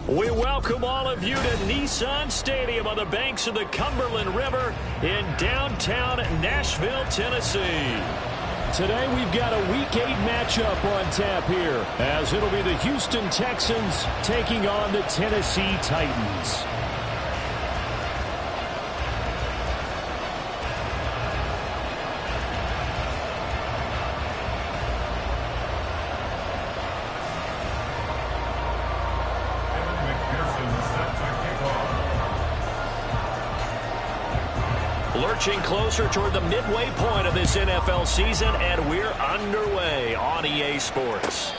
We welcome all of you to Nissan Stadium on the banks of the Cumberland River in downtown Nashville, Tennessee. Today we've got a Week 8 matchup on tap here, as it'll be the Houston Texans taking on the Tennessee Titans. Lurching closer toward the midway point of this NFL season, and we're underway on EA Sports.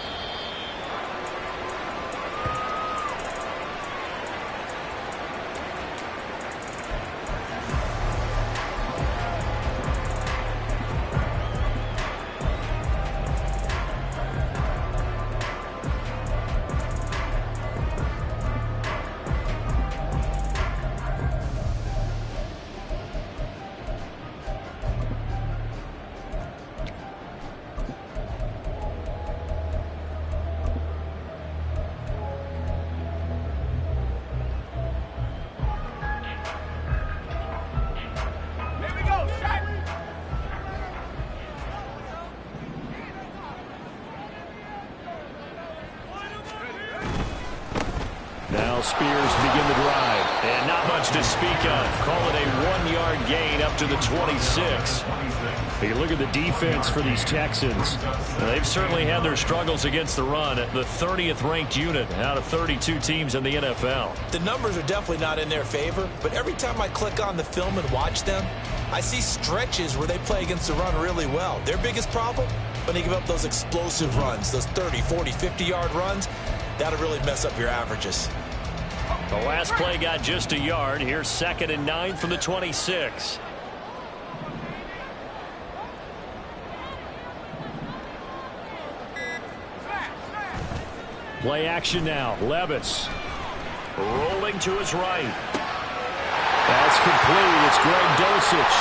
Now Spears to begin the drive. And not much to speak of. Call it a 1-yard gain up to the 26. You look at the defense for these Texans. They've certainly had their struggles against the run. The 30th ranked unit out of 32 teams in the NFL. The numbers are definitely not in their favor, but every time I click on the film and watch them, I see stretches where they play against the run really well. Their biggest problem? When they give up those explosive runs, those 30, 40, 50-yard runs, that'll really mess up your averages. The last play got just a yard. Here's 2nd and 9 from the 26. Play action now. Levis rolling to his right. That's complete. It's Greg Dulcich.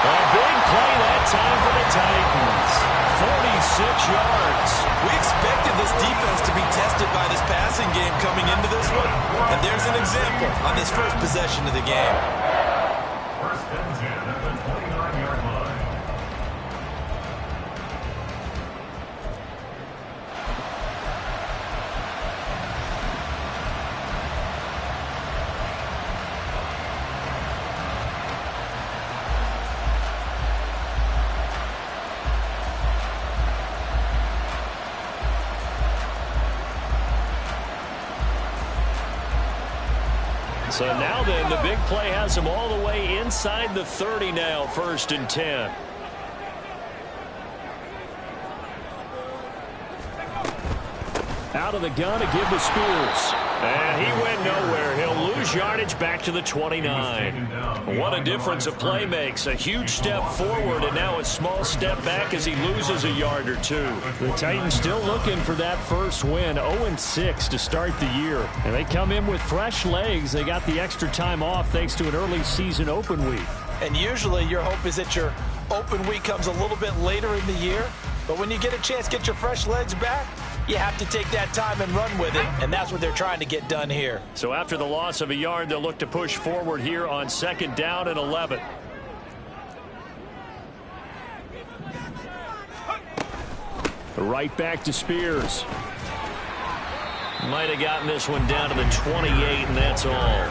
A big play that time for the Titans. 46 yards. We expected this defense to be tested by this passing game coming into this one. And there's an example on this first possession of the game. First and 10 at the 29-yard line. So now then, the big play has him all the way inside the 30 now, 1st and 10. Out of the gun to give to Spears. And he went nowhere. He'll lose yardage back to the 29. What a difference a play makes. A huge step forward and now a small step back as he loses a yard or two. The Titans still looking for that first win. 0-6 to start the year. And they come in with fresh legs. They got the extra time off thanks to an early season open week. And usually your hope is that your open week comes a little bit later in the year. But when you get a chance to get your fresh legs back, you have to take that time and run with it, and that's what they're trying to get done here. So after the loss of a yard, they'll look to push forward here on 2nd down and 11. Right back to Spears. Might have gotten this one down to the 28, and that's all.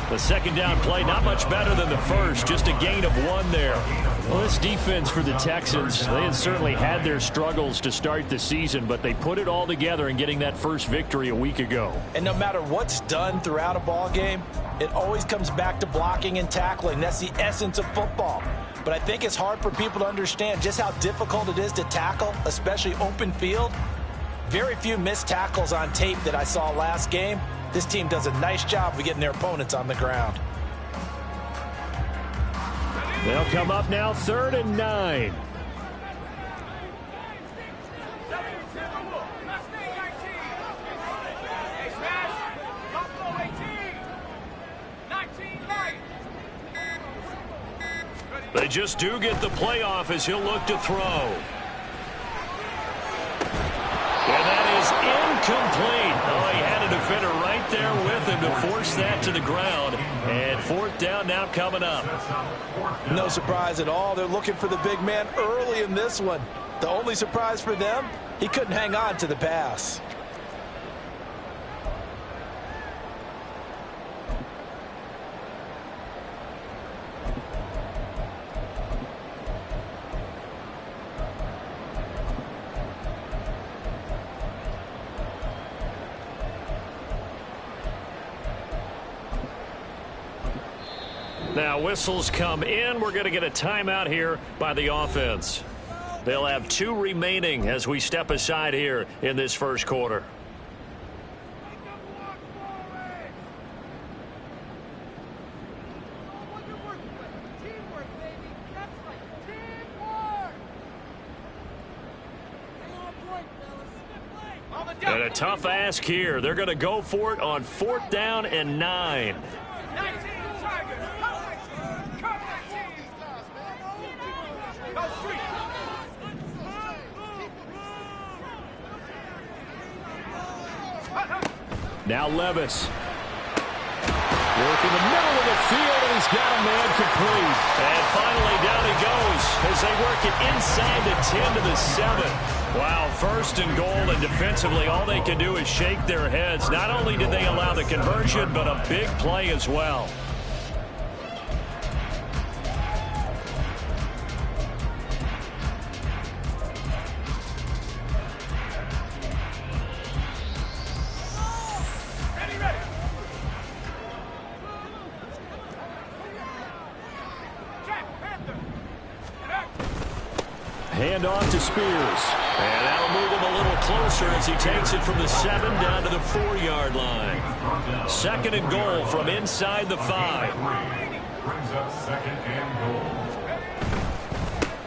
The 2nd down play, not much better than the first, just a gain of 1 there. Well, this defense for the Texans, they had certainly had their struggles to start the season, but they put it all together in getting that first victory a week ago. And no matter what's done throughout a ball game, it always comes back to blocking and tackling. That's the essence of football. But I think it's hard for people to understand just how difficult it is to tackle, especially open field. Very few missed tackles on tape that I saw last game. This team does a nice job of getting their opponents on the ground. They'll come up now 3rd and 9. They just do get the playoff as he'll look to throw. And that is is incomplete. Oh, he had a defender right there with him to force that to the ground. And fourth down now coming up. No surprise at all. They're looking for the big man early in this one. The only surprise for them, he couldn't hang on to the pass. Now whistles come in. We're going to get a timeout here by the offense. They'll have 2 remaining as we step aside here in this first quarter. And a tough ask here. They're going to go for it on 4th down and 9. Now Levis. Work in the middle of the field, and he's got a man complete. And finally down he goes as they work it inside the 10 to the 7. Wow, 1st and goal, and defensively all they can do is shake their heads. Not only did they allow the conversion, but a big play as well. Hand off to Spears. And that'll move him a little closer as he takes it from the 7 down to the 4-yard line. 2nd and goal from inside the 5. Brings up 2nd and goal.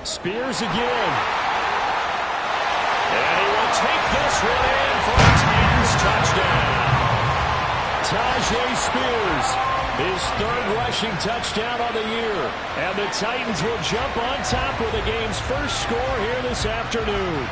Spears again. And he will take this one in for a Titans touchdown. Tajay Spears. His 3rd rushing touchdown on the year. And the Titans will jump on top with the game's first score here this afternoon.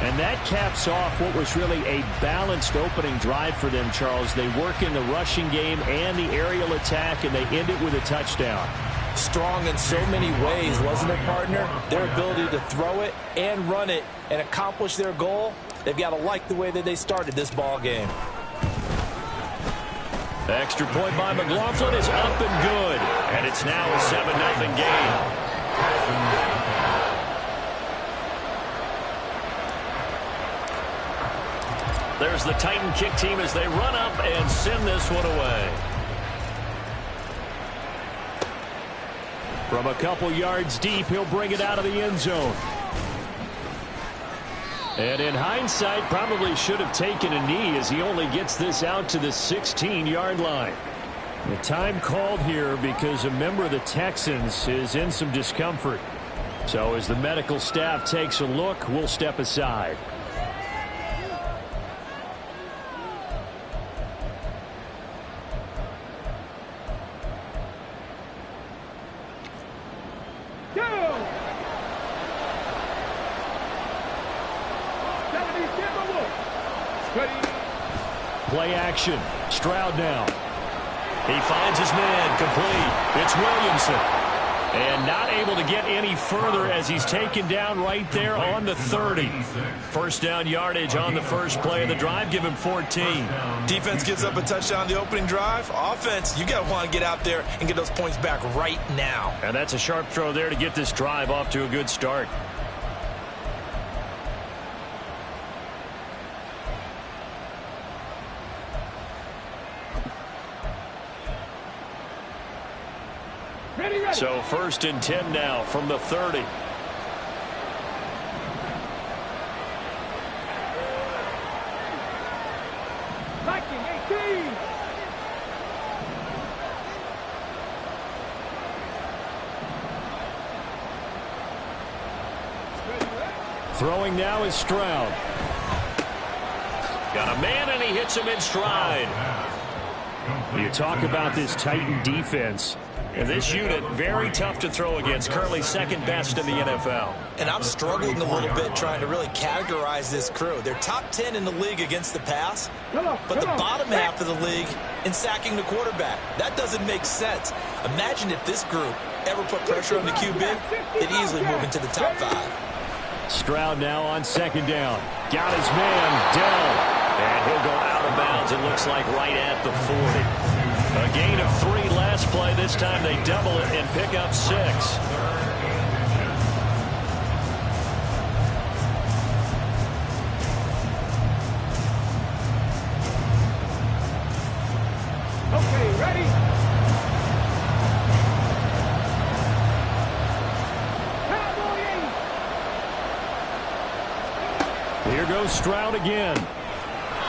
And that caps off what was really a balanced opening drive for them, Charles. They work in the rushing game and the aerial attack, and they end it with a touchdown. Strong in so many ways, wasn't it, partner? Their ability to throw it and run it and accomplish their goal, they've got to like the way that they started this ball game. Extra point by McLaughlin is up and good. And it's now a 7-0 game. There's the Titan kick team as they run up and send this one away. From a couple yards deep, he'll bring it out of the end zone. And in hindsight, probably should have taken a knee as he only gets this out to the 16-yard line. The time called here because a member of the Texans is in some discomfort. So as the medical staff takes a look, we'll step aside. Play action. Stroud now. He finds his man complete. It's Williamson. And not able to get any further as he's taken down right there on the 30. First down yardage on the first play of the drive. Give him 14. Defense gives up a touchdown the opening drive. Offense, you got to want to get out there and get those points back right now. And that's a sharp throw there to get this drive off to a good start. So 1st and 10 now from the 30. Throwing now is Stroud. Got a man and he hits him in stride. You talk about this Titan defense. And this unit, very tough to throw against, currently second best in the NFL. And I'm struggling a little bit trying to really categorize this crew. They're top 10 in the league against the pass, but the bottom half of the league in sacking the quarterback. That doesn't make sense. Imagine if this group ever put pressure on the QB, they'd easily move into the top 5. Stroud now on second down. Got his man, Dell. And he'll go out of bounds, it looks like, right at the 40. A gain of 3 last play. This time they double it and pick up 6. Okay, ready? Here goes Stroud again.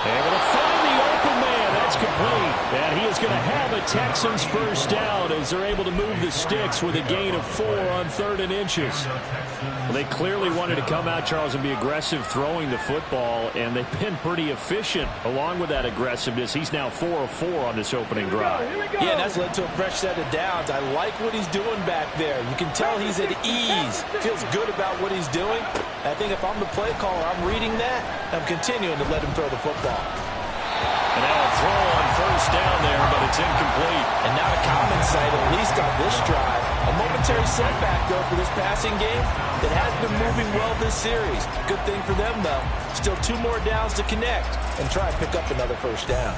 Able to find the open man. That's complete. And he is going to have a Texans first down as they're able to move the sticks with a gain of 4 on 3rd and inches. Well, they clearly wanted to come out, Charles, and be aggressive throwing the football, and they've been pretty efficient along with that aggressiveness. He's now 4 of 4 on this opening drive. Yeah, that's led to a fresh set of downs. I like what he's doing back there. You can tell he's at ease. Feels good about what he's doing. I think if I'm the play caller, I'm reading that. I'm continuing to let him throw the football. And now a throw on first down there, but it's incomplete. And not a common sight, at least on this drive. A momentary setback, though, for this passing game that has been moving well this series. Good thing for them, though. Still 2 more downs to connect and try and pick up another first down.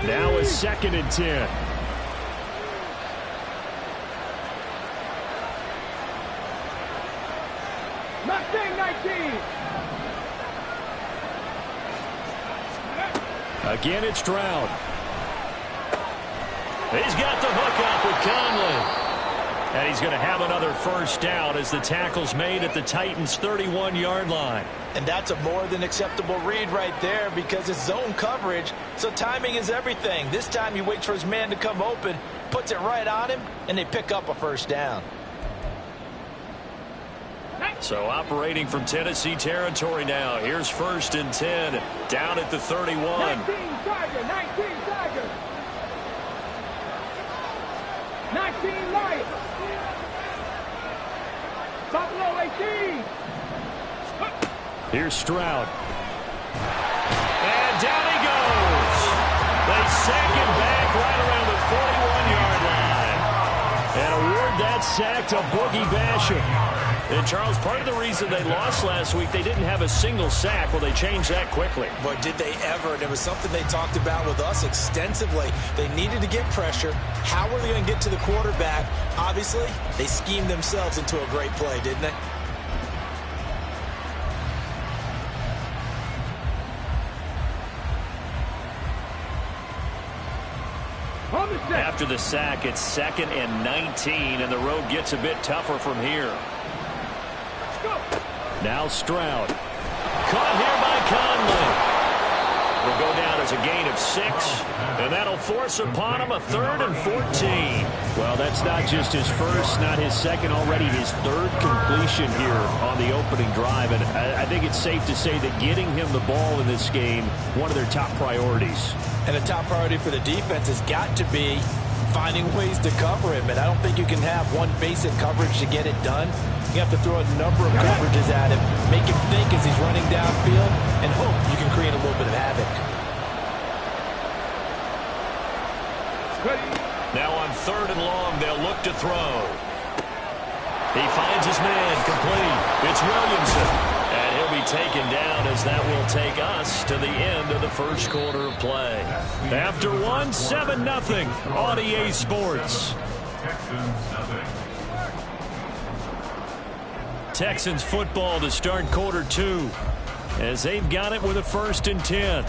Now a 2nd and 10. Again, it's Stroud. He's got the hook up with Conley. And he's going to have another first down as the tackle's made at the Titans' 31-yard line. And that's a more than acceptable read right there because it's zone coverage, so timing is everything. This time he waits for his man to come open, puts it right on him, and they pick up a first down. So operating from Tennessee territory now. Here's 1st and 10 down at the 31. 19 Tiger, 19 Tiger. 19 Lions. Buffalo 18. Here's Stroud. And down he goes. They sack him back right around the 41-yard line. And award that sack to Boogie Basham. And, Charles, part of the reason they lost last week, they didn't have a single sack. Well, they changed that quickly. But did they ever? And it was something they talked about with us extensively. They needed to get pressure. How were they going to get to the quarterback? Obviously, they schemed themselves into a great play, didn't they? After the sack, it's 2nd and 19, and the road gets a bit tougher from here. Now Stroud. Caught here by Conley. Will go down as a gain of 6, and that'll force upon him a 3rd and 14. Well, that's not just his first, not his second, already his 3rd completion here on the opening drive. And I think it's safe to say that getting him the ball in this game, one of their top priorities. And a top priority for the defense has got to be finding ways to cover him. And I don't think you can have one basic coverage to get it done. You have to throw a number of coverages at him, make him think as he's running downfield, and hope you can create a little bit of havoc. Now on 3rd and long, they'll look to throw. He finds his man, complete. It's Williamson. And he'll be taken down as that will take us to the end of the first quarter of play. After 7-0 on EA Sports. Texans football to start quarter 2 as they've got it with a 1st and 10.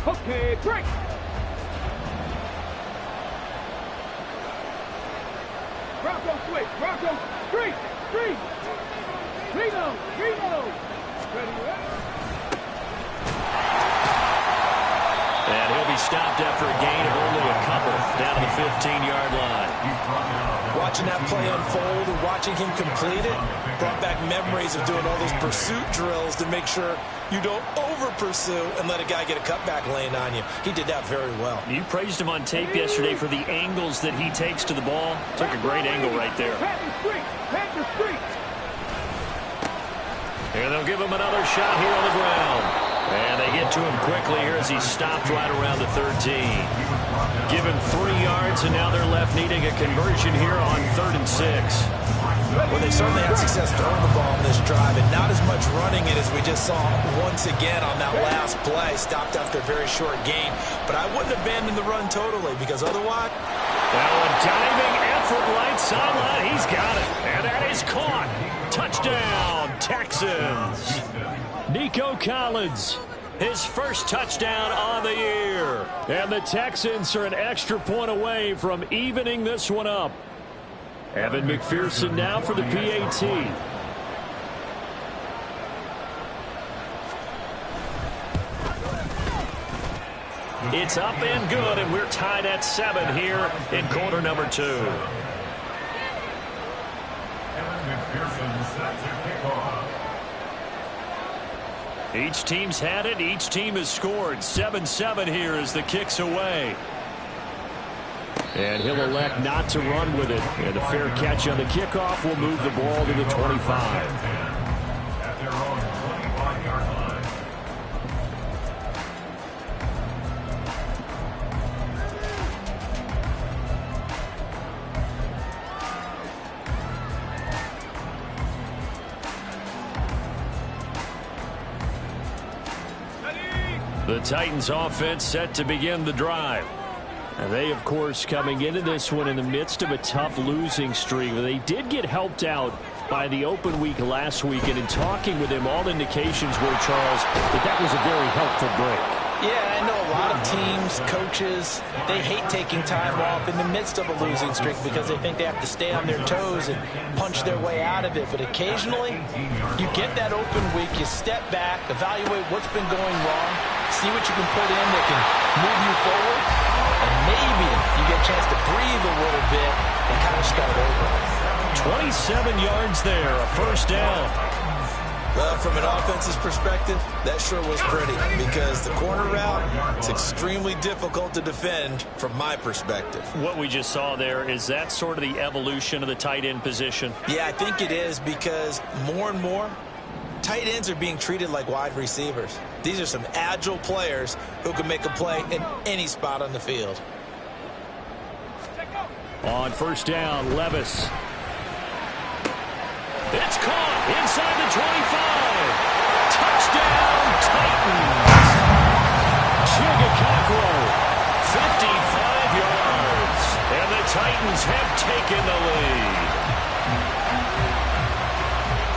Okay, break. Bronco switch. Bronco street. Reload. Ready. And he'll be stopped after a gain of only a couple down to the 15-yard line. Watching that play unfold and watching him complete it brought back memories of doing all those pursuit drills to make sure you don't over-pursue and let a guy get a cutback lane on you. He did that very well. You praised him on tape yesterday for the angles that he takes to the ball. Took a great angle right there. And they'll give him another shot here on the ground. And they get to him quickly here as he stopped right around the 13. Give him 3 yards, and now they're left needing a conversion here on 3rd and 6. Well, they certainly had success throwing the ball on this drive, and not as much running it as we just saw once again on that last play. Stopped after a very short gain. But I wouldn't abandon the run totally, because otherwise... Well, a diving effort right sideline. He's got it. And that is caught. Touchdown, Texans. Nico Collins, his first touchdown on the year. And the Texans are an extra point away from evening this one up. Evan McPherson now for the PAT. It's up and good, and we're tied at 7 here in quarter number 2. Evan McPherson set to kick off. Each team's had it. Each team has scored. 7-7 here as the kick's away. And he'll elect not to run with it. And a fair catch on the kickoff will move the ball to the 25. At their own 25-yard line. The Titans offense set to begin the drive. And they, of course, coming into this one in the midst of a tough losing streak. They did get helped out by the open week last week. And in talking with him, all indications were, Charles, that was a very helpful break. Yeah, I know a lot of teams, coaches, they hate taking time off in the midst of a losing streak because they think they have to stay on their toes and punch their way out of it. But occasionally, you get that open week, you step back, evaluate what's been going wrong, see what you can put in that can move you forward, and maybe you get a chance to breathe a little bit and kind of start over. 27 yards there, a first down. Well, from an offense's perspective, that sure was pretty because the corner route is extremely difficult to defend from my perspective. What we just saw there, is that sort of the evolution of the tight end position? Yeah, I think it is because more and more, tight ends are being treated like wide receivers. These are some agile players who can make a play in any spot on the field. On first down, Levis. It's caught inside the 25. Touchdown, Titans. Chigakakro, 55 yards. And the Titans have taken the lead.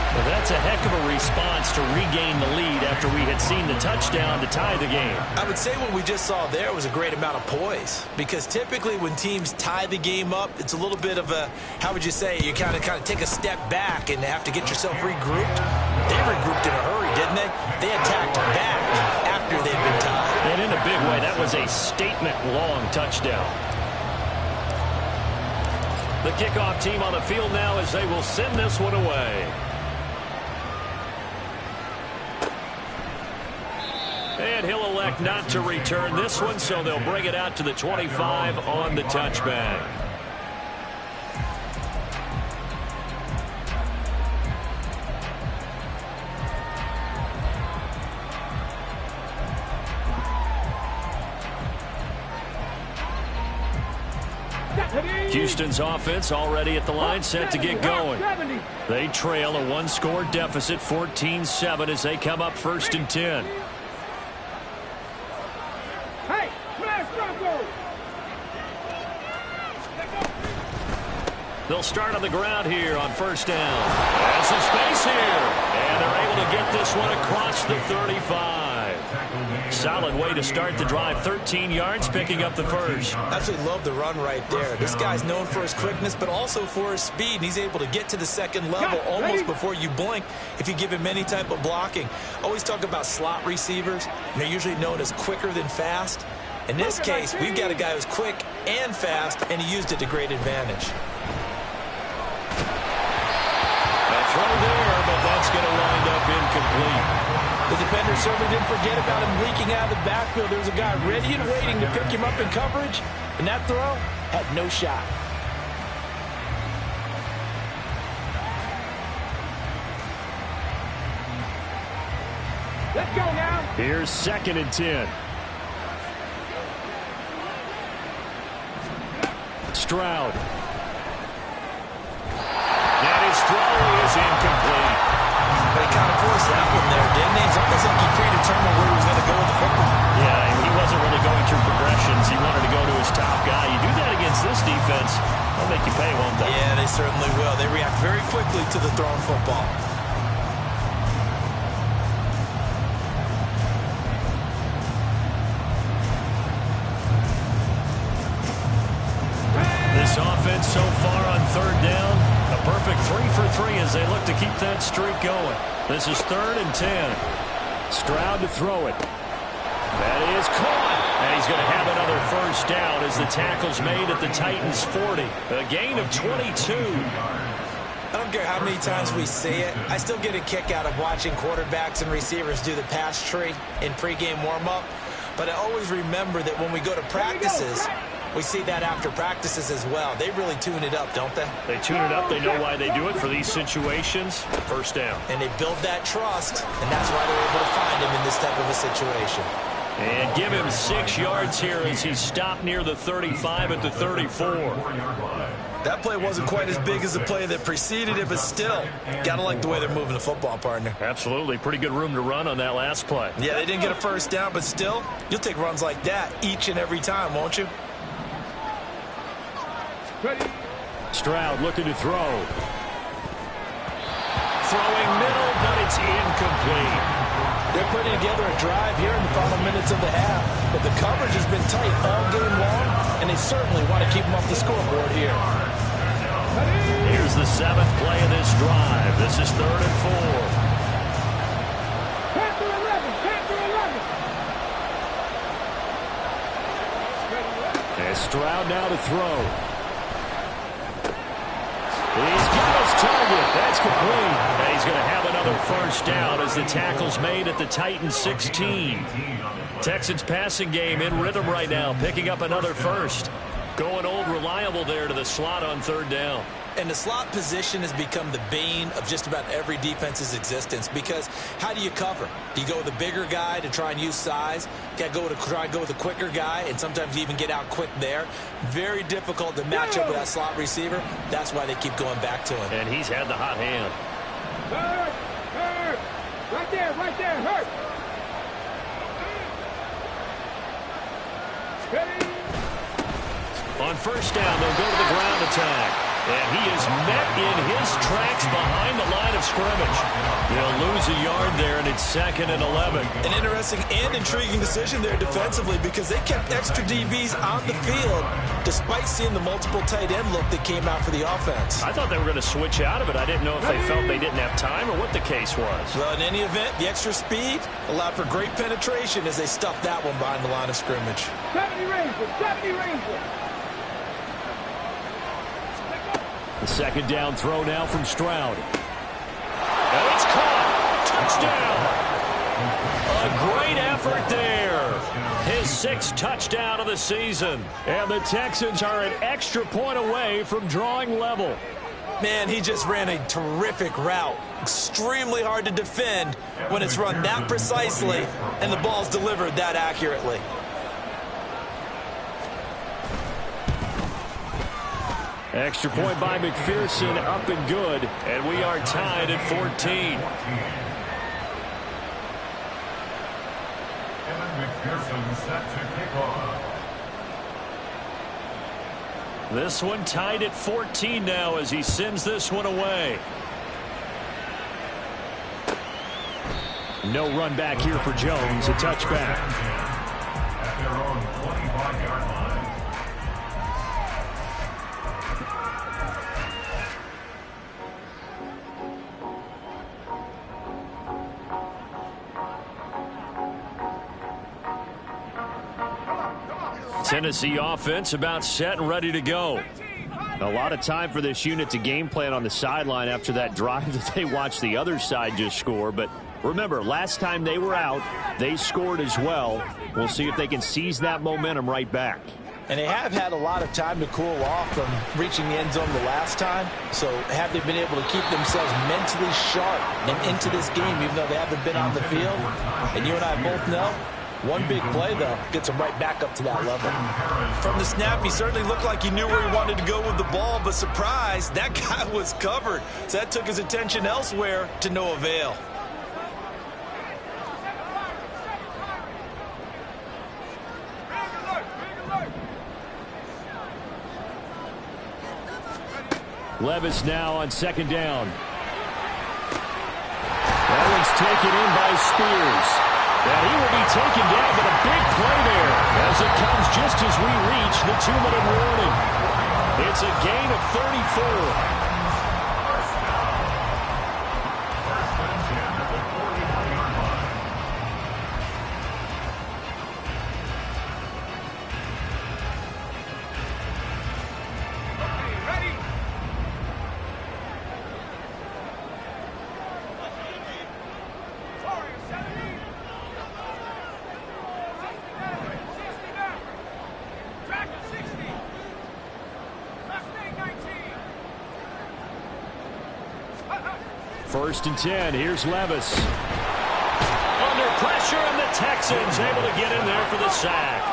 Well, that's a heck of a response to regain the lead after we had seen the touchdown to tie the game. I would say what we just saw there was a great amount of poise because typically when teams tie the game up, it's a little bit of a, how would you say, you kind of take a step back and have to get yourself regrouped. They regrouped in a hurry, didn't they? They attacked back after they'd been tied. And in a big way, that was a statement-long touchdown. The kickoff team on the field now as they will send this one away. And he'll elect not to return this one, so they'll bring it out to the 25 on the touchback. Houston's offense already at the line, set to get going. They trail a one-score deficit, 14-7, as they come up 1st and 10. They'll start on the ground here on first down. There's some space here. And they're able to get this one across the 35. Solid way to start the drive. 13 yards, picking up the first. Absolutely love the run right there. This guy's known for his quickness, but also for his speed. And he's able to get to the second level almost before you blink if you give him any type of blocking. Always talk about slot receivers. And they're usually known as quicker than fast. In this case, we've got a guy who's quick and fast, and he used it to great advantage. throw there, but that's going to wind up incomplete. The defender certainly didn't forget about him leaking out of the backfield. There was a guy ready and waiting to pick him up in coverage, and that throw had no shot. Let's go now. Here's 2nd and 10. Stroud. And his throw is incomplete. They kind of forced that one there, didn't they? It's almost like he predetermined where he was going to go with the football. Yeah, he wasn't really going through progressions. He wanted to go to his top guy. You do that against this defense, they'll make you pay, won't they? Yeah, they certainly will. They react very quickly to the thrown football. This offense so far on 3rd down, a perfect 3 for 3 as they look to keep that streak going. This is 3rd and 10. Stroud to throw it. That is caught. And he's going to have another 1st down as the tackle's made at the Titans' 40. A gain of 22. I don't care how many times we see it. I still get a kick out of watching quarterbacks and receivers do the pass tree in pregame warm-up. But I always remember that when we go to practices, we see that after practices as well. They really tune it up, don't they? They tune it up. They know why they do it for these situations. 1st down. And they build that trust, and that's why they're able to find him in this type of a situation. And give him 6 yards here as he stopped near the 35 at the 34. That play wasn't quite as big as the play that preceded it, but still, gotta like the way they're moving the football, partner. Absolutely. Pretty good room to run on that last play. Yeah, they didn't get a 1st down, but still, you'll take runs like that each and every time, won't you? Ready. Stroud looking to throw. Throwing middle, but it's incomplete. They're putting together a drive here in the final minutes of the half, but the coverage has been tight all game long, and they certainly want to keep them off the scoreboard here. Here's the 7th play of this drive. This is 3rd and 4. Panther 11. Panther 11. And Stroud now to throw. He's got his target. That's complete. And he's going to have another 1st down as the tackle's made at the Titans' 16. Texans passing game in rhythm right now, picking up another 1st. Going old reliable there to the slot on 3rd down. And the slot position has become the bane of just about every defense's existence, because how do you cover? Do you go with a bigger guy to try and use size? Got to try and go with a quicker guy, and sometimes you even get out quick there. Very difficult to match up with that slot receiver. That's why they keep going back to him. And he's had the hot hand. Hurt. Hurt. Right there. Right there. Hurt. Ready. On 1st down, they'll go to the ground attack. And he is met in his tracks behind the line of scrimmage. They'll lose a yard there, and it's 2nd and 11. An interesting and intriguing decision there defensively, because they kept extra DBs on the field despite seeing the multiple tight end look that came out for the offense. I thought they were going to switch out of it. I didn't know if they felt they didn't have time or what the case was. Well, in any event, the extra speed allowed for great penetration as they stuffed that one behind the line of scrimmage. 70 Rangers. 70 Rangers. The 2nd down throw now from Stroud. And it's caught. Touchdown. A great effort there. His 6th touchdown of the season. And the Texans are an extra point away from drawing level. Man, he just ran a terrific route. Extremely hard to defend when it's run that precisely and the ball's delivered that accurately. Extra point by McPherson, up and good. And we are tied at 14. Kevin McPherson set to kick off. This one tied at 14 now as he sends this one away. No run back here for Jones, a touchback. At their own 25-yard line. Tennessee offense about set and ready to go. A lot of time for this unit to game plan on the sideline after that drive that they watched the other side just score. But remember, last time they were out, they scored as well. We'll see if they can seize that momentum right back. And they have had a lot of time to cool off from reaching the end zone the last time. So have they been able to keep themselves mentally sharp and into this game, even though they haven't been on the field? And you and I both know, one big play, though, gets them right back up to that level. From the snap, he certainly looked like he knew where he wanted to go with the ball, but surprise, that guy was covered. So that took his attention elsewhere to no avail. Levis now on second down. That one's taken in by Spears. And he will be taken down, but a big play there as it comes just as we reach the 2-minute warning. It's a gain of 34. First and 10. Here's Levis. Under pressure, and the Texans able to get in there for the sack.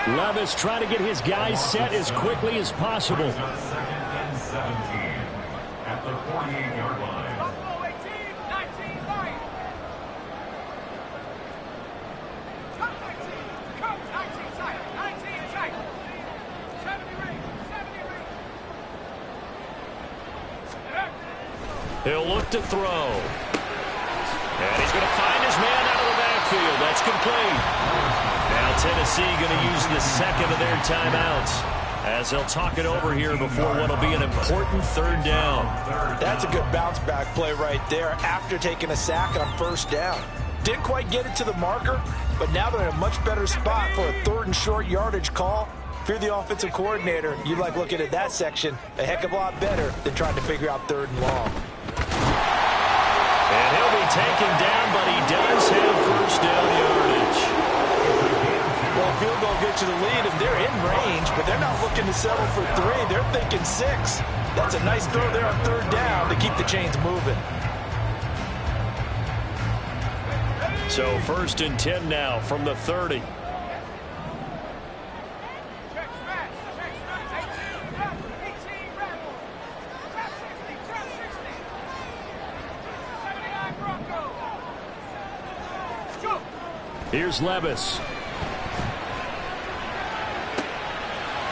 Levis trying to get his guys set as quickly as possible. Second and 17 at the 48-yard line. He'll look to throw. And he's going to find his man out of the backfield. That's complete. Now Tennessee going to use the second of their timeouts as they'll talk it over here before what will be an important third down. That's a good bounce back play right there after taking a sack on first down. Didn't quite get it to the marker, but now they're in a much better spot for a third and short yardage call. If you're the offensive coordinator, you like looking at that section a heck of a lot better than trying to figure out third and long. And he'll be taken down, but he does have first down yardage. Well, field goal gets you the lead, and they're in range, but they're not looking to settle for 3. They're thinking 6. That's a nice throw there on third down to keep the chains moving. So first and 10 now from the 30. Here's Levis.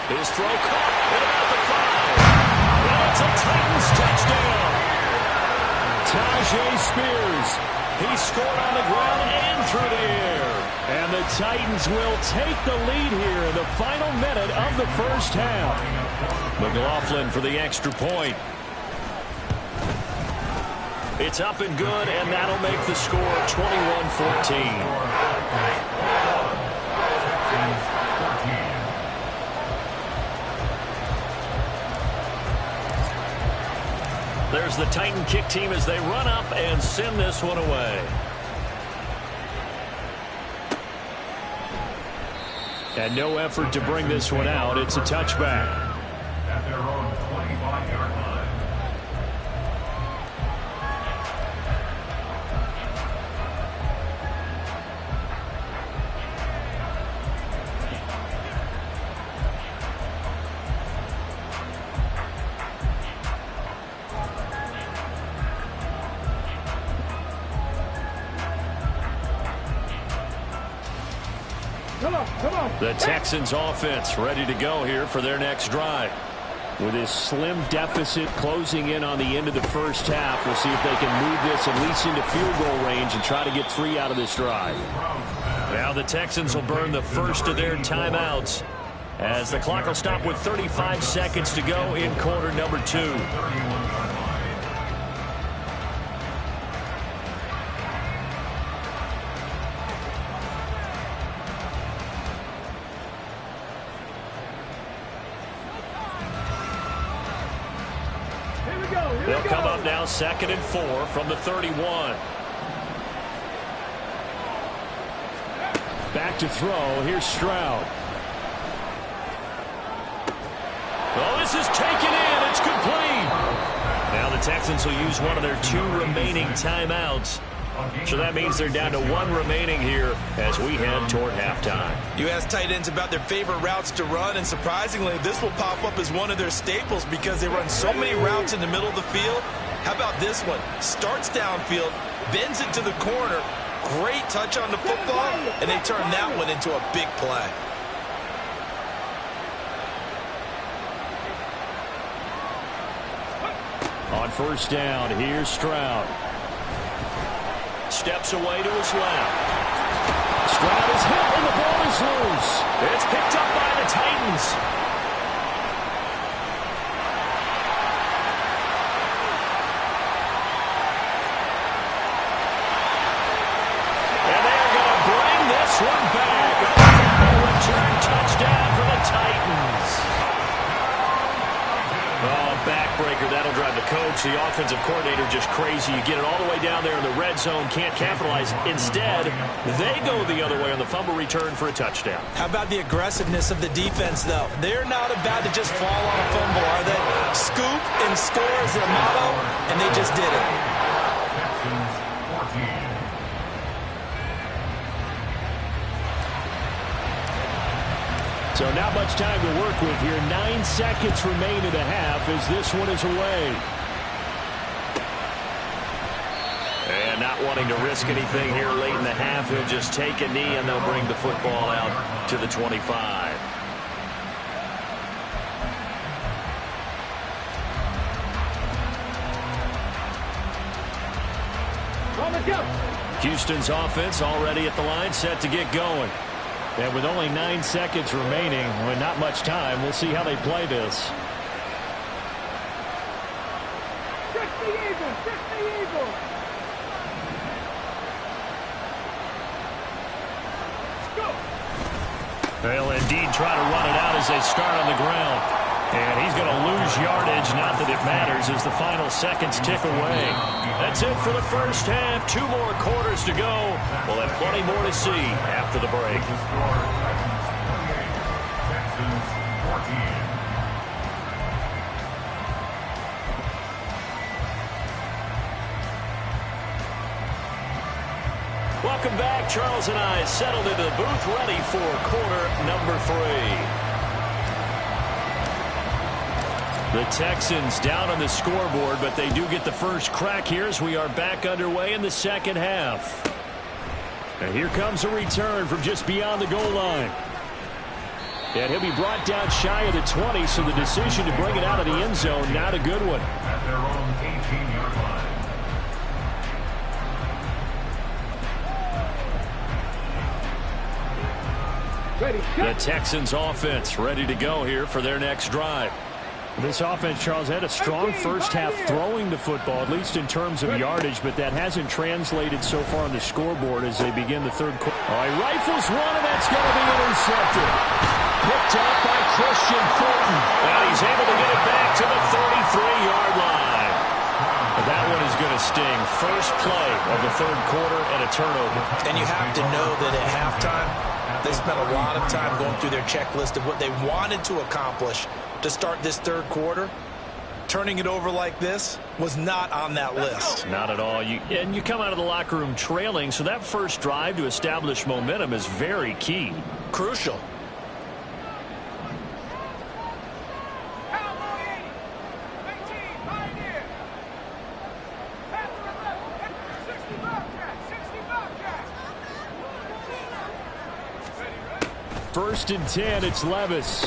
His throw caught at about the 5. And it's a Titans touchdown. Tajay Spears. He scored on the ground and through the air. And the Titans will take the lead here in the final minute of the first half. McLaughlin for the extra point. It's up and good, and that'll make the score 21-14. There's the Titan kick team as they run up and send this one away. And no effort to bring this one out. It's a touchback. At their own 25-yard line. The Texans offense ready to go here for their next drive. With this slim deficit closing in on the end of the first half, we'll see if they can move this at least into field goal range and try to get 3 out of this drive. Now the Texans will burn the first of their timeouts as the clock will stop with 35 seconds to go in quarter number 2. now 2nd and 4 from the 31. Back to throw. Here's Stroud. Oh, this is taken in. It's complete. Now the Texans will use one of their 2 remaining timeouts. So that means they're down to 1 remaining here as we head toward halftime. You ask tight ends about their favorite routes to run, and surprisingly, this will pop up as one of their staples because they run so many routes in the middle of the field. How about this one? Starts downfield, bends it to the corner. Great touch on the football, and they turn that one into a big play. On first down, here's Stroud. Steps away to his left. Stroud is hit, and the ball is loose. It's picked up by the Titans. And they're going to bring this one back. A return touchdown for the Titans. Oh, backbreaker. That'll drive the coach, the offensive coordinator, just crazy. You get it all the way down there in the red zone, can't capitalize. Instead, they go the other way on the fumble return for a touchdown. How about the aggressiveness of the defense, though? They're not about to just fall on a fumble, are they? Scoop and score is their motto, and they just did it. Texans 14. So not much time to work with here. 9 seconds remain in the half as this one is away. And not wanting to risk anything here late in the half, he'll just take a knee and they'll bring the football out to the 25. Houston's offense already at the line, set to get going. And with only 9 seconds remaining, with not much time, we'll see how they play this. Trick the Eagle! Trick the Eagle! Go! They'll indeed try to run it out as they start on the ground. And he's going to lose yardage. Not that it matters as the final seconds tick away. That's it for the first half. 2 more quarters to go. We'll have plenty more to see after the break. The score, Texans 14. Welcome back. Charles and I settled into the booth, ready for quarter number 3. The Texans down on the scoreboard, but they do get the first crack here as we are back underway in the second half. And here comes a return from just beyond the goal line. And he'll be brought down shy of the 20, so the decision to bring it out of the end zone, not a good one. At their own 18-yard line. Ready, The Texans offense ready to go here for their next drive. This offense, Charles, had a strong first half throwing the football, at least in terms of yardage, but that hasn't translated so far on the scoreboard as they begin the third quarter. Oh, he rifles one, and that's going to be intercepted. Picked up by Christian Fulton. And he's able to get it back to the 33-yard line. That one is going to sting. First play of the third quarter and a turnover. And you have to know that at halftime, they spent a lot of time going through their checklist of what they wanted to accomplish to start this third quarter. Turning it over like this was not on that list. Not at all. And you come out of the locker room trailing, so that first drive to establish momentum is very key. Crucial. First and 10, it's Levis.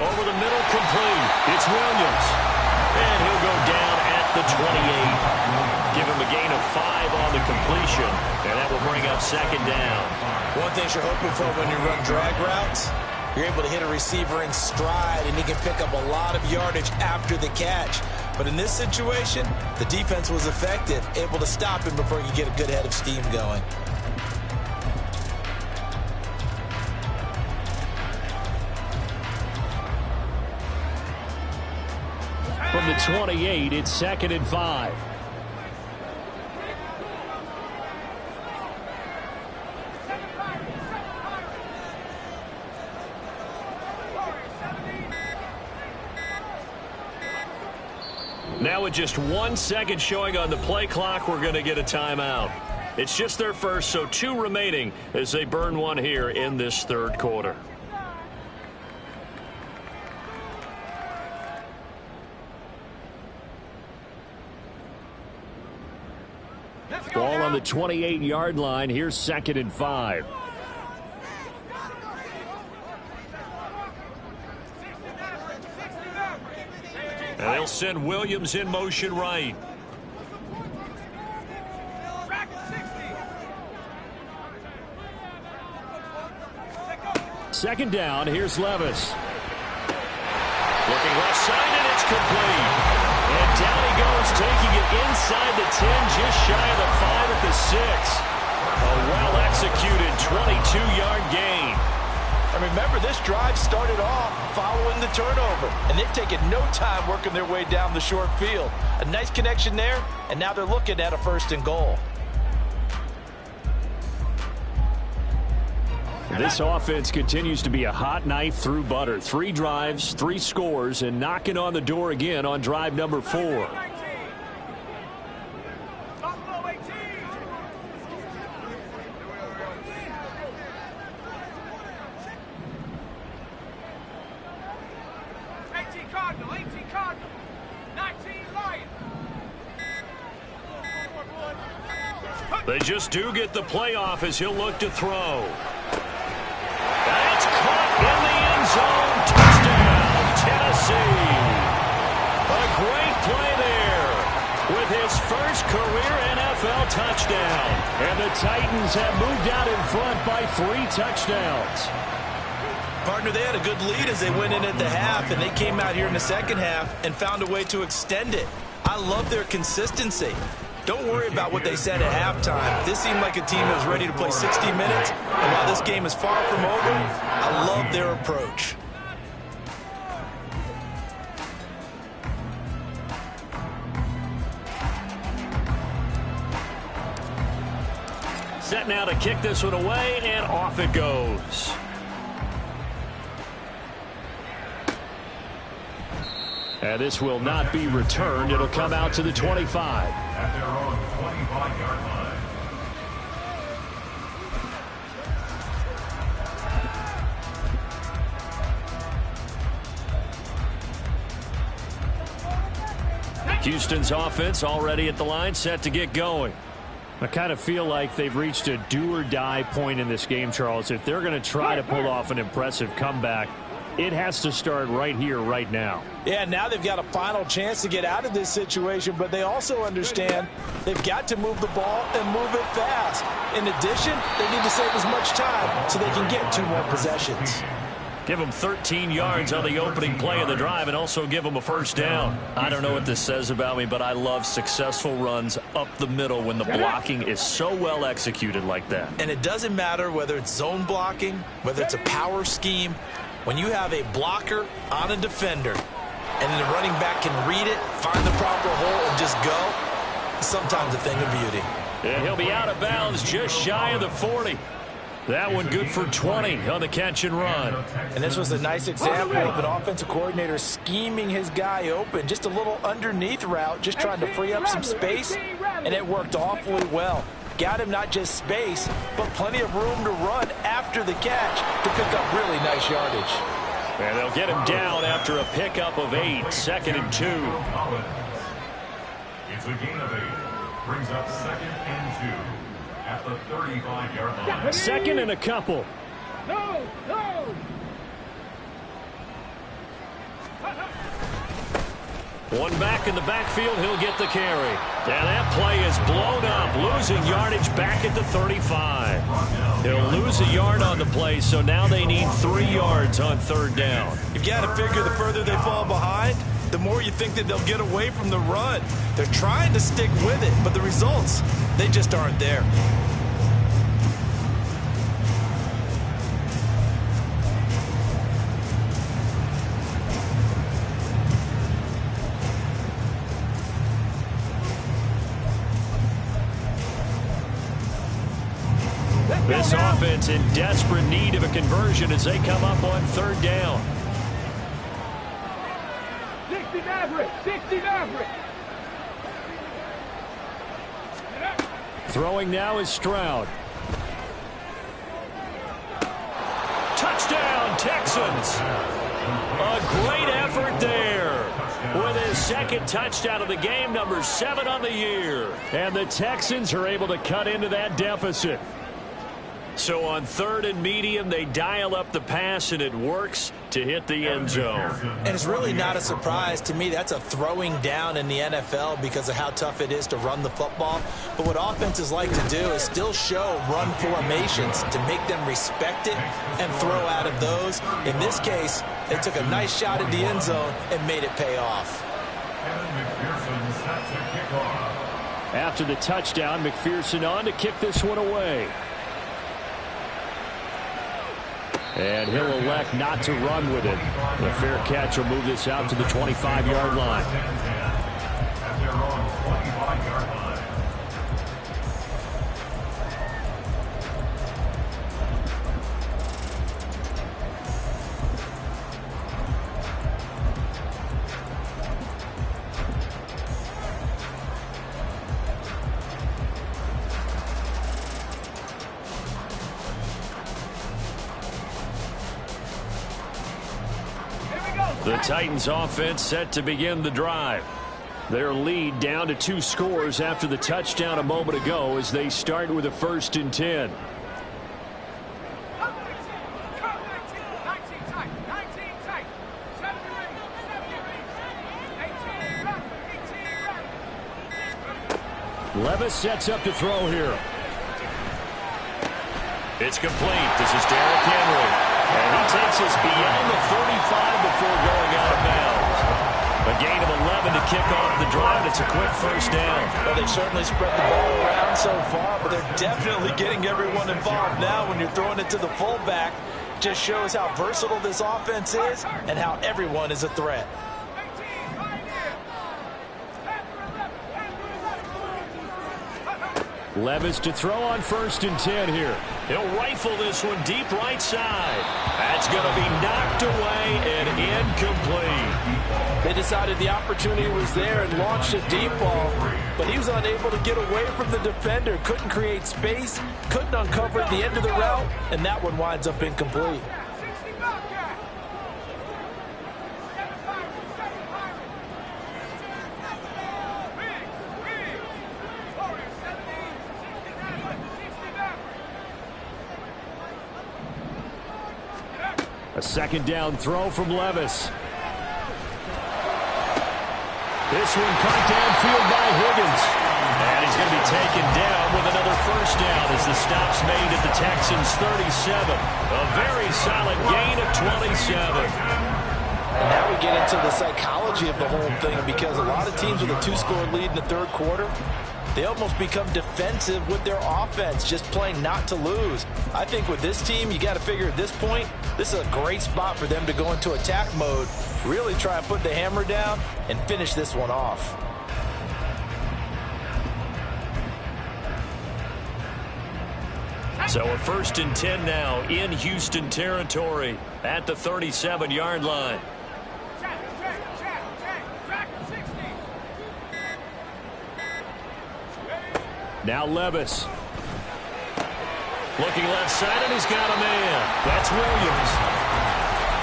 Over the middle, complete. It's Williams. And he'll go down at the 28. Give him a gain of 5 on the completion. And that will bring up second down. One thing you're hoping for when you run drag routes, you're able to hit a receiver in stride, and he can pick up a lot of yardage after the catch. But in this situation, the defense was effective, able to stop him before you get a good head of steam going. From the 28, it's 2nd and 5. Now with just 1 second showing on the play clock, we're going to get a timeout. It's just their first, so 2 remaining as they burn one here in this third quarter. Ball on the 28-yard line. Here's 2nd and 5. And they'll send Williams in motion right. Second down. Here's Levis. Looking left side, and it's complete. And down he goes, taking it inside the 10, just shy of the 5 at the 6. A well-executed 22-yard gain. And remember, this drive started off following the turnover, and they've taken no time working their way down the short field. A nice connection there, and now they're looking at a 1st and goal. This offense continues to be a hot knife through butter. 3 drives, 3 scores, and knocking on the door again on drive number 4. They just do get the playoff as he'll look to throw. That's caught in the end zone. Touchdown, Tennessee. A great play there with his first career NFL touchdown. And the Titans have moved out in front by 3 touchdowns. Partner, they had a good lead as they went in at the half, and they came out here in the second half and found a way to extend it. I love their consistency. Don't worry about what they said at halftime. This seemed like a team that was ready to play 60 minutes. And while this game is far from over, I love their approach. Set now to kick this one away, and off it goes. And this will not be returned. It'll come out to the 25. At their own 25-yard line. Houston's offense already at the line, set to get going. I kind of feel like they've reached a do-or-die point in this game, Charles. If they're going to try to pull off an impressive comeback, it has to start right here, right now. Yeah, now they've got a final chance to get out of this situation, but they also understand they've got to move the ball and move it fast. In addition, they need to save as much time so they can get 2 more possessions. Give them 13 yards on the opening play of the drive and also give them a first down. I don't know what this says about me, but I love successful runs up the middle when the blocking is so well executed like that. And it doesn't matter whether it's zone blocking, whether it's a power scheme. When you have a blocker on a defender and then the running back can read it, find the proper hole, and just go, sometimes a thing of beauty. And he'll be out of bounds just shy of the 40. That one good for 20 on the catch and run. And this was a nice example of an offensive coordinator scheming his guy open. Just a little underneath route, just trying to free up some space, and it worked awfully well. Got him not just space, but plenty of room to run after the catch to pick up really nice yardage. And they'll get him down after a pickup of 8, 2nd and 2. It's a gain of 8. Brings up 2nd and 2 at the 35-yard line. 2nd and a couple. No! One back in the backfield, he'll get the carry. And that play is blown up, losing yardage back at the 35. He'll lose a yard on the play, so now they need 3 yards on 3rd down. You've got to figure the further they fall behind, the more you think that they'll get away from the run. They're trying to stick with it, but the results, they just aren't there. This offense in desperate need of a conversion as they come up on third down. 60 Maverick! 60 Maverick! Throwing now is Stroud. Touchdown, Texans! A great effort there. With his second touchdown of the game, number 7 on the year. And the Texans are able to cut into that deficit. So on third and medium, they dial up the pass, and it works to hit the end zone. And it's really not a surprise to me. That's a throwing down in the NFL because of how tough it is to run the football. But what offenses like to do is still show run formations to make them respect it and throw out of those. In this case, they took a nice shot at the end zone and made it pay off. After the touchdown, McPherson on to kick this one away. And he'll elect not to run with it. The fair catch will move this out to the 25-yard line. At their own 25-yard line. The Titans offense set to begin the drive. Their lead down to 2 scores after the touchdown a moment ago as they start with a 1st and 10. Levis sets up to throw here. It's complete. This is Derrick Henry. And he takes us beyond the 35 before going out of bounds. A gain of 11 to kick off the drive. It's a quick first down. Well, they've certainly spread the ball around so far, but they're definitely getting everyone involved now when you're throwing it to the fullback. Just shows how versatile this offense is and how everyone is a threat. Levis to throw on 1st and 10 here. He'll rifle this one deep right side. That's going to be knocked away and incomplete. They decided the opportunity was there and launched a deep ball, but he was unable to get away from the defender. Couldn't create space, couldn't uncover at the end of the route, and that one winds up incomplete. A 2nd down throw from Levis. This one caught downfield by Higgins. And he's going to be taken down with another 1st down as the stop's made at the Texans' 37. A very solid gain of 27. And now we get into the psychology of the whole thing because a lot of teams with a 2-score lead in the 3rd quarter, they almost become defensive with their offense, just playing not to lose. I think with this team, you got to figure at this point, this is a great spot for them to go into attack mode, really try and put the hammer down and finish this one off. So a 1st and 10 now in Houston territory at the 37-yard line. Now Levis. Looking left side, and he's got a man. That's Williams.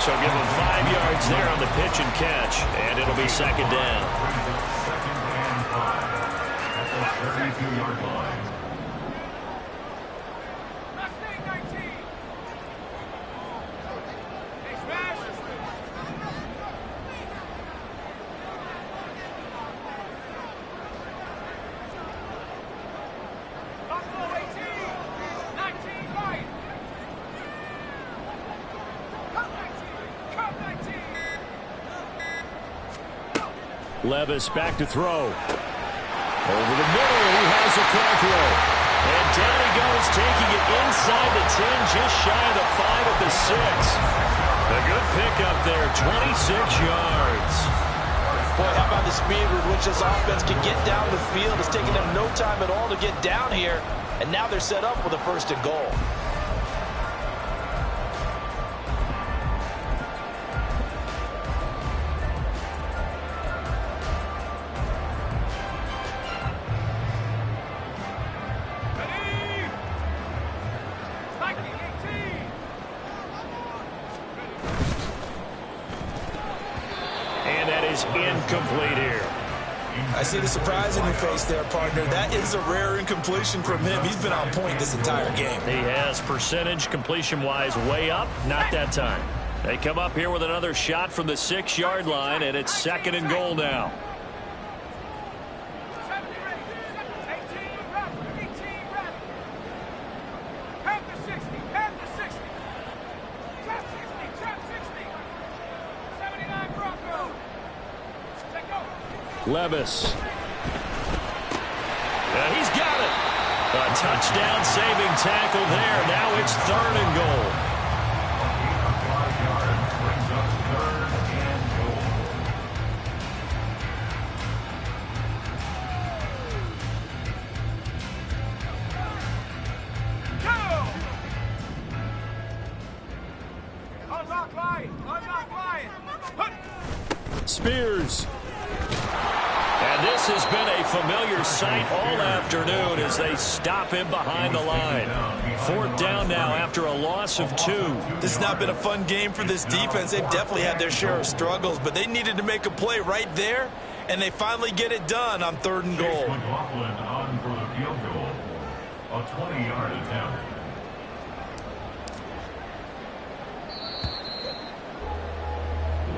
So give him 5 yards there on the pitch and catch, and it'll be 2nd down. 2nd and 5 at the 32-yard line. Levis back to throw. Over the middle, he has a car throw. And down he goes, taking it inside the 10, just shy of the 5 at the 6. A good pickup there, 26 yards. Boy, how about the speed with which this offense can get down the field? It's taking them no time at all to get down here, and now they're set up with a 1st and goal. Incomplete here. I see the surprise in your face there, partner. That is a rare incompletion from him. He's been on point this entire game. He has percentage completion-wise way up. Not that time. They come up here with another shot from the 6-yard line, and it's 2nd and goal now. Levis. He's got it. A touchdown saving tackle there. Now it's 3rd and goal. Spears. And this has been a familiar sight all afternoon as they stop him behind the line. 4th down now after a loss of 2. This has not been a fun game for this defense. They've definitely had their share of struggles, but they needed to make a play right there, and they finally get it done on 3rd and goal. McLaughlin on for the field goal. A 20-yard attempt.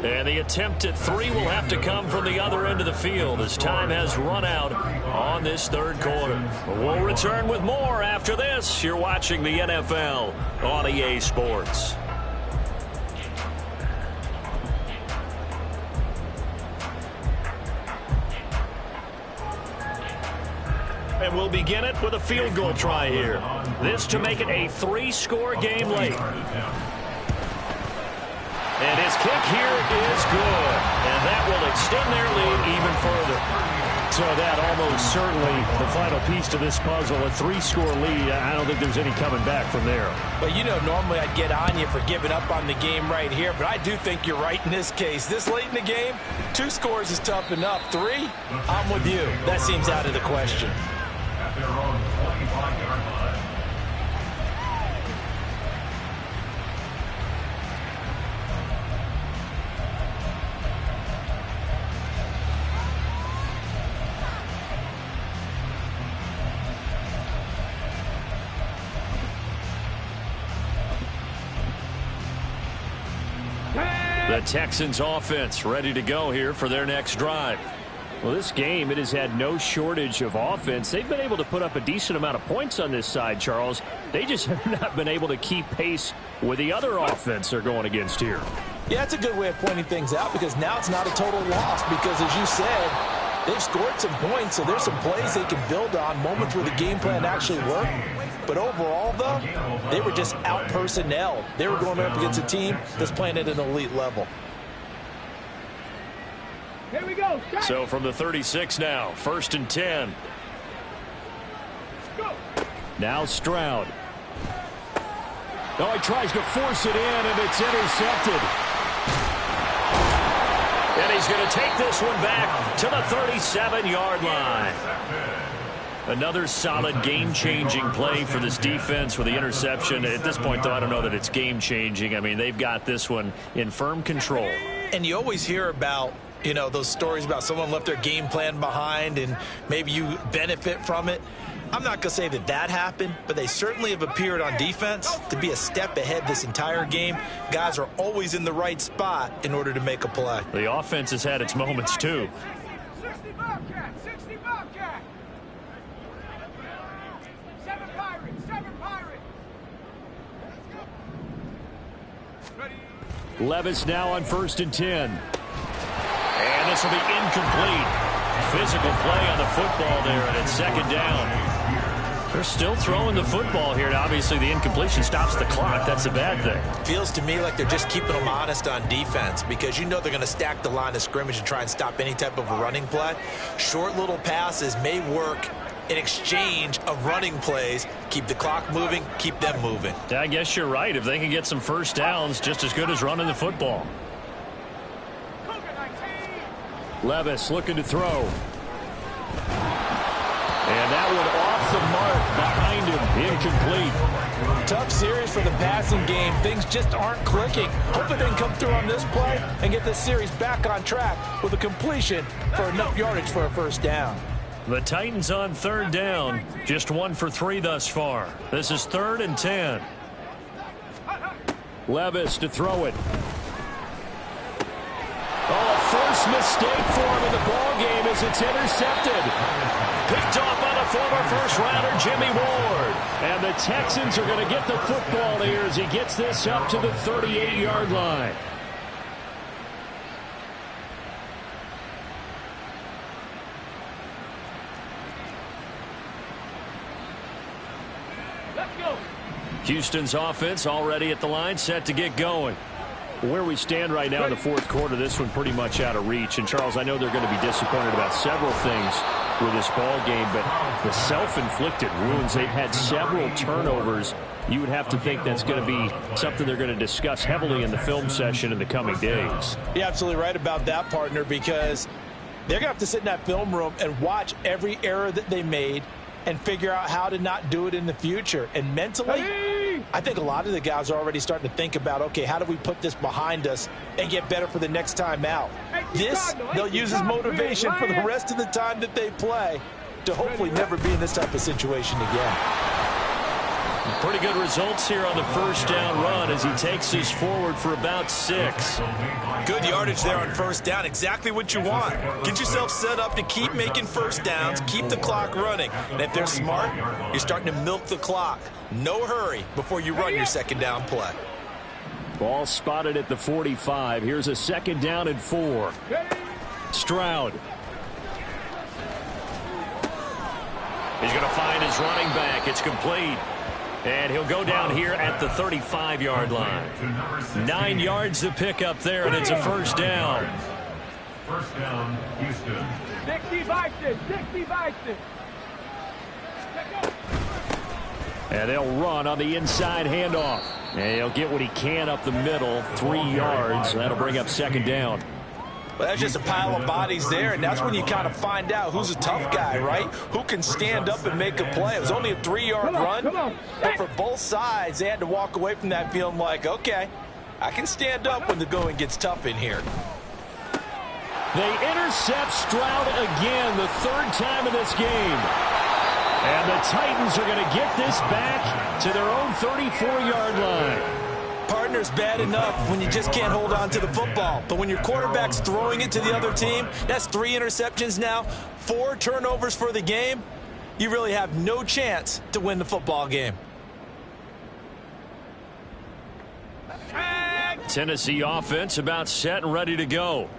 And the attempt at 3 will have to come from the other end of the field as time has run out on this 3rd quarter. We'll return with more after this. You're watching the NFL on EA Sports. And we'll begin it with a field goal try here. This to make it a 3-score game late. And his kick here is good. And that will extend their lead even further. So that almost certainly the final piece to this puzzle. A 3-score lead. I don't think there's any coming back from there. Well, you know, normally I'd get on you for giving up on the game right here, but I do think you're right in this case. This late in the game, 2 scores is tough enough. 3, I'm with you. That seems out of the question. At their own 25-yard line. The Texans offense ready to go here for their next drive. Well, this game, it has had no shortage of offense. They've been able to put up a decent amount of points on this side, Charles. They just have not been able to keep pace with the other offense they're going against here. Yeah, that's a good way of pointing things out because now it's not a total loss because, as you said, they've scored some points, so there's some plays they can build on, moments where the game plan actually worked. But overall, though, they were just out-personnel. They were going up against a team that's playing at an elite level. Here we go. So from the 36 now, 1st and 10. Go. Now Stroud. Oh, he tries to force it in, and it's intercepted. And he's going to take this one back to the 37-yard line. Another solid game-changing play for this defense with the interception. At this point, though, I don't know that it's game-changing. I mean, they've got this one in firm control. And you always hear about, you know, those stories about someone left their game plan behind and maybe you benefit from it. I'm not going to say that that happened, but they certainly have appeared on defense to be a step ahead this entire game. Guys are always in the right spot in order to make a play. The offense has had its moments, too. 60 Bobcat, 60 Bobcat. 7 Pirates, 7 Pirates. Levis now on 1st and 10. And this will be incomplete. Physical play on the football there, and it's 2nd down. They're still throwing the football here, and obviously the incompletion stops the clock. That's a bad thing. Feels to me like they're just keeping them honest on defense because you know they're going to stack the line of scrimmage and try and stop any type of a running play. Short little passes may work in exchange of running plays. Keep the clock moving, keep them moving. Yeah, I guess you're right. If they can get some first downs, just as good as running the football. Levis looking to throw. And that one off the mark behind him, incomplete. Tough series for the passing game. Things just aren't clicking. Hopefully they can come through on this play and get this series back on track with a completion for enough yardage for a first down. The Titans on third down. Just 1 for 3 thus far. This is 3rd and 10. Levis to throw it. Oh, a forced mistake for him in the ball game as it's intercepted. Picked off by the former first-rounder Jimmy Ward. And the Texans are going to get the football here as he gets this up to the 38-yard line. Houston's offense already at the line, set to get going. Where we stand right now in the fourth quarter, this one pretty much out of reach. And, Charles, I know they're going to be disappointed about several things with this ball game, but the self-inflicted wounds, they've had several turnovers. You would have to think that's going to be something they're going to discuss heavily in the film session in the coming days. You're absolutely right about that, partner, because they're going to have to sit in that film room and watch every error that they made and figure out how to not do it in the future. And mentally, I think a lot of the guys are already starting to think about, okay, how do we put this behind us and get better for the next time out? This, they'll use as motivation for the rest of the time that they play to hopefully never be in this type of situation again. Pretty good results here on the first down run as he takes us forward for about 6. Good yardage there on first down. Exactly what you want. Get yourself set up to keep making first downs, keep the clock running. And if they're smart, you're starting to milk the clock. No hurry before you run your second down play. Ball spotted at the 45. Here's a 2nd down and 4. Stroud. He's going to find his running back. It's complete. And he'll go down here at the 35-yard line. 9 yards to pick up there, and it's a first down. First down, Houston. 60 Bison, 60 Bison. And they'll run on the inside handoff. And he'll get what he can up the middle, 3 yards. That'll bring up 2nd down. Well, that's just a pile of bodies there, and that's when you kind of find out who's a tough guy, right? Who can stand up and make a play. It was only a 3-yard run, but for both sides, they had to walk away from that feeling like, okay, I can stand up when the going gets tough in here. They intercept Stroud again, the 3rd time in this game. And the Titans are going to get this back to their own 34-yard line. Partner's bad enough when you just can't hold on to the football. But when your quarterback's throwing it to the other team, that's 3 interceptions now, 4 turnovers for the game. You really have no chance to win the football game. Tennessee offense about set and ready to go.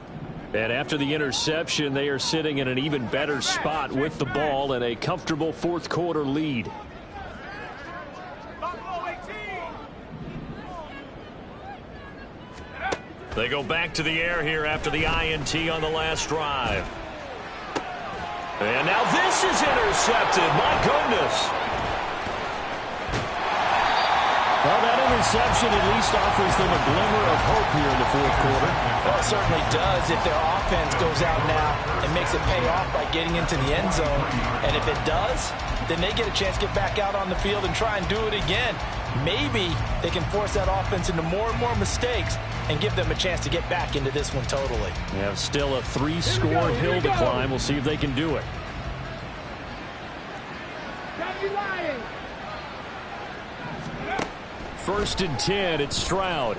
And after the interception, they are sitting in an even better spot with the ball and a comfortable fourth quarter lead. They go back to the air here after the INT on the last drive. And now this is intercepted. My goodness. Well, that interception at least offers them a glimmer of hope here in the fourth quarter. Well, it certainly does if their offense goes out now and makes it pay off by getting into the end zone. And if it does, then they get a chance to get back out on the field and try and do it again. Maybe they can force that offense into more and more mistakes and give them a chance to get back into this one totally. They have still a 3-score hill to climb. We'll see if they can do it. First and 10, it's Stroud.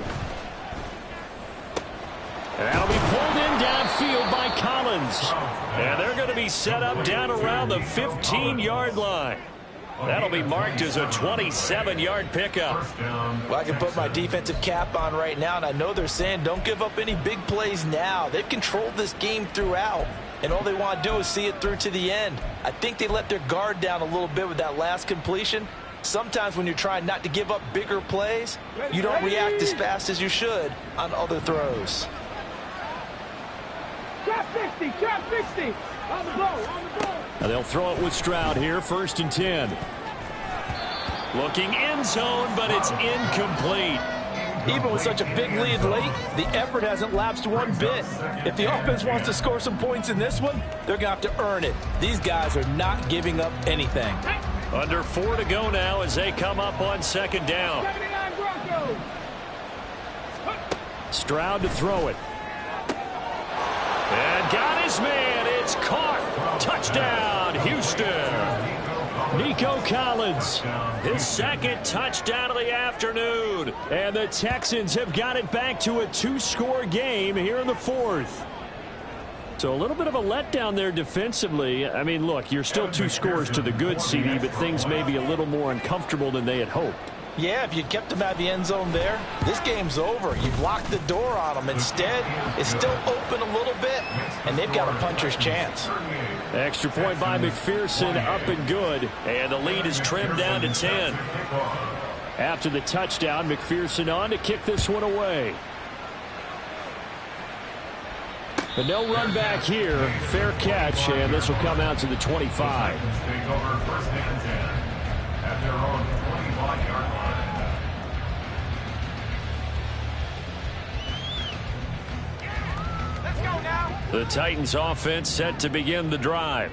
And that'll be pulled in downfield by Collins. And they're going to be set up down around the 15-yard line. That'll be marked as a 27-yard pickup. Well, I can put my defensive cap on right now, and I know they're saying don't give up any big plays now. They've controlled this game throughout. and all they want to do is see it through to the end. I think they let their guard down a little bit with that last completion. Sometimes when you're trying not to give up bigger plays, you don't react as fast as you should on other throws. Trap 60, trap 60. On the ball, on the ball. Now they'll throw it with Stroud here, 1st and 10. Looking end zone, but it's incomplete. Even with such a big lead late, the effort hasn't lapsed one bit. If the offense wants to score some points in this one, they're going to have to earn it. These guys are not giving up anything. Under 4 to go now as they come up on 2nd down. 79 Broncos. Stroud to throw it. And got his man. It's caught. Touchdown, Houston. Nico Collins, his 2nd touchdown of the afternoon. And the Texans have got it back to a 2-score game here in the 4th. So a little bit of a letdown there defensively. I mean, look, you're still 2 scores to the good, CD, but things may be a little more uncomfortable than they had hoped. Yeah, if you'd kept them out of the end zone there, this game's over. You've locked the door on them. Instead, it's still open a little bit, and they've got a puncher's chance. Extra point by McPherson, up and good, and the lead is trimmed down to 10. After the touchdown, McPherson on to kick this one away. But no run back here. Fair catch, and this will come out to the 25. Take over 1st and 10 at their own 25-yard line. The Titans offense set to begin the drive.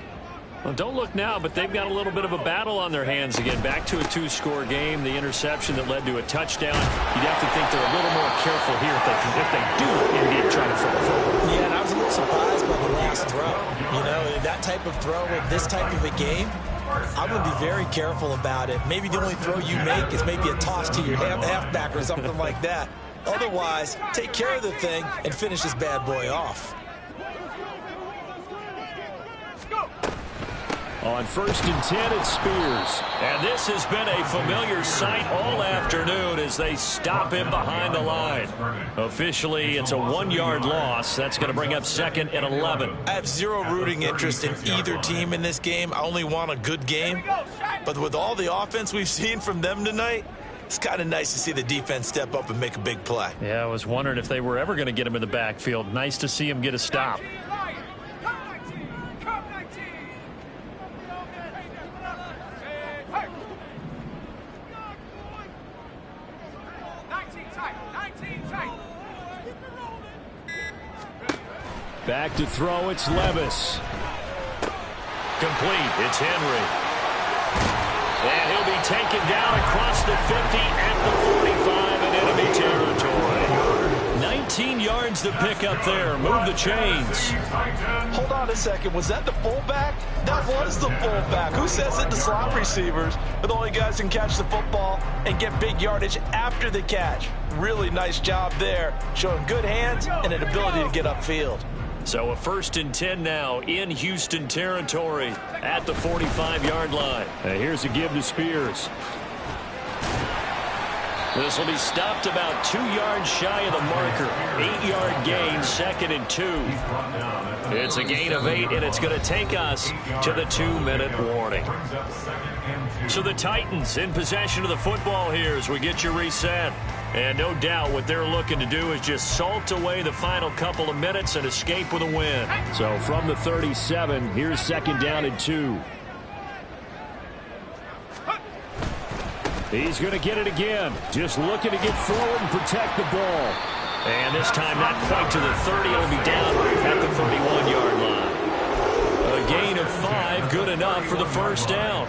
Well, don't look now, but they've got a little bit of a battle on their hands again. Back to a 2-score game. The interception that led to a touchdown. You'd have to think they're a little more careful here if they do indeed try to throw it forward. Yeah, and I was a little surprised by the last throw. You know, that type of throw in this type of a game, I'm going to be very careful about it. Maybe the only throw you make is maybe a toss to your halfback or something like that. Otherwise, take care of the thing and finish this bad boy off. On 1st and 10, it's Spears. And this has been a familiar sight all afternoon as they stop him behind the line. Officially, it's a 1-yard loss. That's going to bring up 2nd and 11. I have zero rooting interest in either team in this game. I only want a good game. But with all the offense we've seen from them tonight, it's kind of nice to see the defense step up and make a big play. Yeah, I was wondering if they were ever going to get him in the backfield. Nice to see him get a stop. Back to throw, it's Levis. Complete, it's Henry. And he'll be taken down across the 50 at the 45 in enemy territory. 19 yards to pick up there. Move the chains. Hold on a second. Was that the fullback? That was the fullback. Who says it to slot receivers? But the only guys can catch the football and get big yardage after the catch. Really nice job there. Showing good hands and an ability to get upfield. So a 1st and 10 now in Houston territory at the 45-yard line. Here's a give to Spears. This will be stopped about 2 yards shy of the marker. 8-yard gain, 2nd and 2. It's a gain of 8, and it's going to take us to the 2-minute warning. So the Titans in possession of the football here as we get you reset. And no doubt what they're looking to do is just salt away the final couple of minutes and escape with a win. So from the 37, here's 2nd down and 2. He's going to get it again. Just looking to get forward and protect the ball. And this time not quite to the 30. It'll be down at the 31-yard line. A gain of 5, good enough for the 1st down.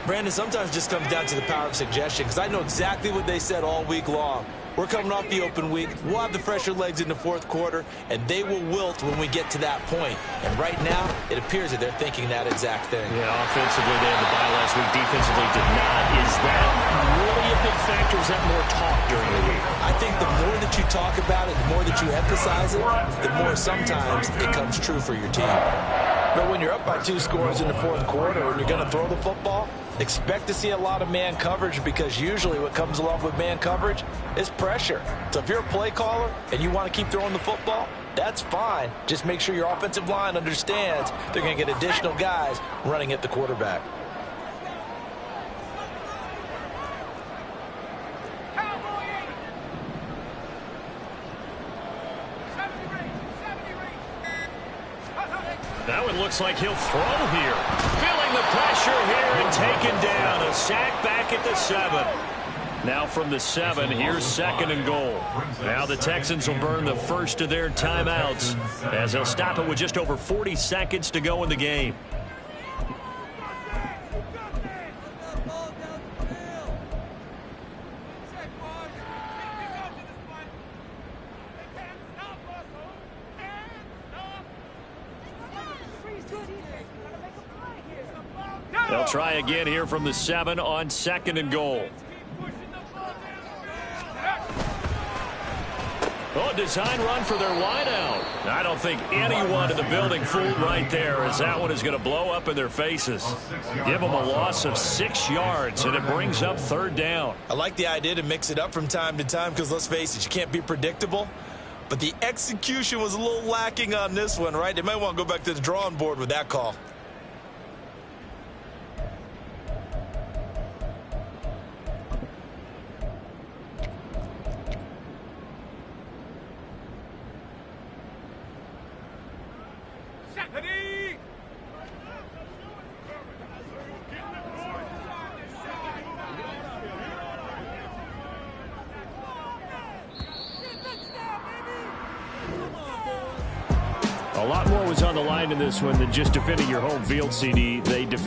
Brandon, sometimes it just comes down to the power of suggestion, because I know exactly what they said all week long. We're coming off the open week. We'll have the fresher legs in the 4th quarter, and they will wilt when we get to that point. And right now, it appears that they're thinking that exact thing. Yeah, offensively, they had the bye last week. Defensively, did not. Is that really a big factor? Is that more talk during the week? I think the more that you talk about it, the more that you emphasize it, the more sometimes it comes true for your team. But when you're up by 2 scores in the 4th quarter and you're going to throw the football, expect to see a lot of man coverage, because usually what comes along with man coverage is pressure. So if you're a play caller and you want to keep throwing the football, that's fine. Just make sure your offensive line understands they're going to get additional guys running at the quarterback. That one looks like he'll throw here. Feeling the pressure here and taken down. A sack back at the 7. Now from the 7, here's 2nd and goal. Now the Texans will burn the first of their timeouts as they'll stop it with just over 40 seconds to go in the game. They'll try again here from the 7 on 2nd and goal. Oh, design run for their wideout. I don't think anyone in the building fooled right there, as that one is going to blow up in their faces. Give them a loss of 6 yards, and it brings up 3rd down. I like the idea to mix it up from time to time because, let's face it, you can't be predictable. But the execution was a little lacking on this one, right? They might want to go back to the drawing board with that call. A lot more was on the line in this one than just defending your home field, CD. They defended